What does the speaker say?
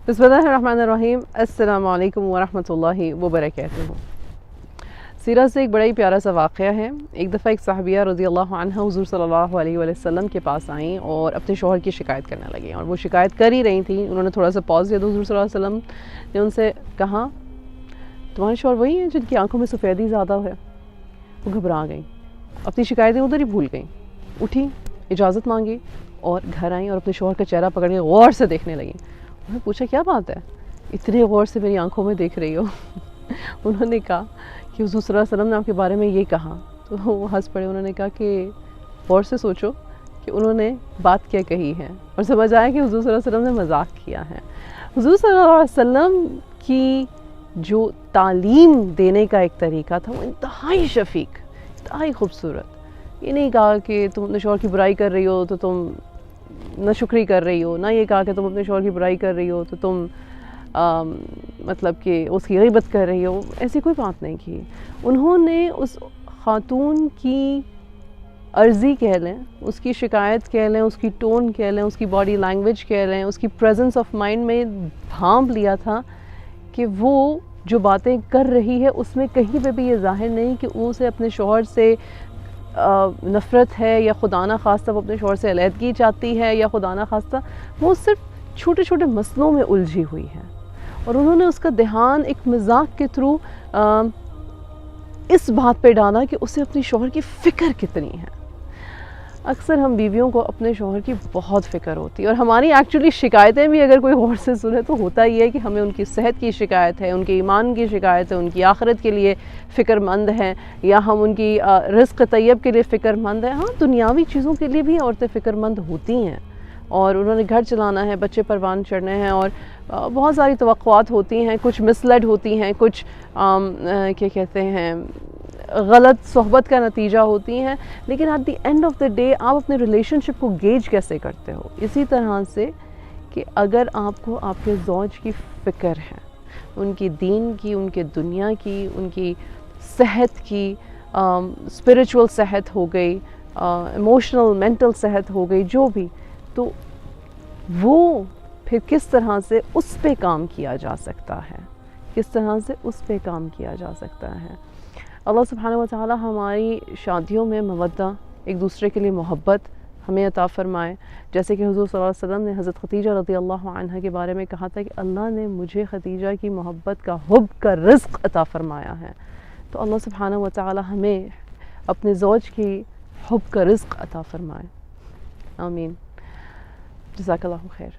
بسم اللہ الرحمن الرحیم، السلام علیکم ورحمۃ اللہ وبرکاتہ۔ سیرہ سے ایک بڑا ہی پیارا سا واقعہ ہے۔ ایک دفعہ ایک صحابیہ رضی اللہ عنہ حضور صلی اللہ علیہ وسلم کے پاس آئیں اور اپنے شوہر کی شکایت کرنے لگیں، اور وہ شکایت کر ہی رہی تھیں۔ انہوں نے تھوڑا سا پاز دیا تو حضور صلی اللہ علیہ وسلم نے ان سے کہا، تمہارے شوہر وہی ہیں جن کی آنکھوں میں سفیدی زیادہ ہے؟ وہ گھبرا گئیں، اپنی شکایتیں ادھر ہی بھول گئیں، اٹھی، اجازت مانگی اور گھر آئیں اور اپنے شوہر کا چہرہ پکڑ کے غور سے دیکھنے لگیں۔ انہوں نے پوچھا کیا بات ہے، اتنے غور سے میری آنکھوں میں دیکھ رہی ہو؟ انہوں نے کہا کہ حضور صلی اللہ علیہ وسلم نے آپ کے بارے میں یہ کہا۔ تو وہ ہنس پڑے، انہوں نے کہا کہ غور سے سوچو کہ انہوں نے بات کیا کہی ہے، اور سمجھ آیا کہ حضور صلی اللہ علیہ وسلم نے مذاق کیا ہے۔ حضور صلی اللہ علیہ وسلم کی جو تعلیم دینے کا ایک طریقہ تھا وہ انتہائی شفیق، انتہائی خوبصورت۔ یہ نہیں کہا کہ تم اپنے شوہر کی برائی کر رہی ہو تو تم نہ شکری کر رہی ہو، نہ یہ کہا کہ تم اپنے شوہر کی برائی کر رہی ہو تو تم مطلب کہ اس کی غیبت کر رہی ہو، ایسی کوئی بات نہیں کی۔ انہوں نے اس خاتون کی عرضی کہہ لیں، اس کی شکایت کہہ لیں، اس کی ٹون کہہ لیں، اس کی باڈی لینگویج کہہ لیں، اس کی پریزنس آف مائنڈ میں بھانپ لیا تھا کہ وہ جو باتیں کر رہی ہے اس میں کہیں پہ بھی یہ ظاہر نہیں کہ اسے اپنے شوہر سے نفرت ہے، یا خدا نہ خواستہ وہ اپنے شوہر سے علیحدگی چاہتی ہے، یا خدا نہ خواستہ وہ صرف چھوٹے چھوٹے مسئلوں میں الجھی ہوئی ہے۔ اور انہوں نے اس کا دھیان ایک مذاق کے تھرو اس بات پہ ڈالا کہ اسے اپنی شوہر کی فکر کتنی ہے۔ اکثر ہم بیویوں کو اپنے شوہر کی بہت فکر ہوتی ہے، اور ہماری ایکچولی شکایتیں بھی اگر کوئی غور سے سنے تو ہوتا ہی ہے کہ ہمیں ان کی صحت کی شکایت ہے، ان کے ایمان کی شکایت ہے، ان کی آخرت کے لیے فکر مند ہیں، یا ہم ان کی رزق طیب کے لیے فکر مند ہیں۔ ہاں، دنیاوی چیزوں کے لیے بھی عورتیں فکر مند ہوتی ہیں، اور انہوں نے گھر چلانا ہے، بچے پروان چڑھنے ہیں، اور بہت ساری توقعات ہوتی ہیں، کچھ مسلڈ ہوتی ہیں، کچھ کیا کہتے ہیں غلط صحبت کا نتیجہ ہوتی ہیں، لیکن at the end of the day آپ اپنے ریلیشن شپ کو گیج کیسے کرتے ہو؟ اسی طرح سے کہ اگر آپ کو آپ کے زوج کی فکر ہے، ان کی دین کی، ان کے دنیا کی، ان کی صحت کی، اسپریچول صحت ہو گئی، ایموشنل مینٹل صحت ہو گئی، جو بھی، تو وہ پھر کس طرح سے اس پہ کام کیا جا سکتا ہے، کس طرح سے اس پہ کام کیا جا سکتا ہے۔ اللہ سبحانہ وتعالی ہماری شادیوں میں مودہ، ایک دوسرے کے لیے محبت ہمیں عطا فرمائے، جیسے کہ حضور صلی اللہ علیہ وسلم نے حضرت خدیجہ رضی اللہ عنہ کے بارے میں کہا تھا کہ اللہ نے مجھے خدیجہ کی محبت کا، حب کا رزق عطا فرمایا ہے۔ تو اللہ سبحانہ وتعالی ہمیں اپنے زوج کی حب کا رزق عطا فرمائے، آمین۔ جزاک اللہ خیر۔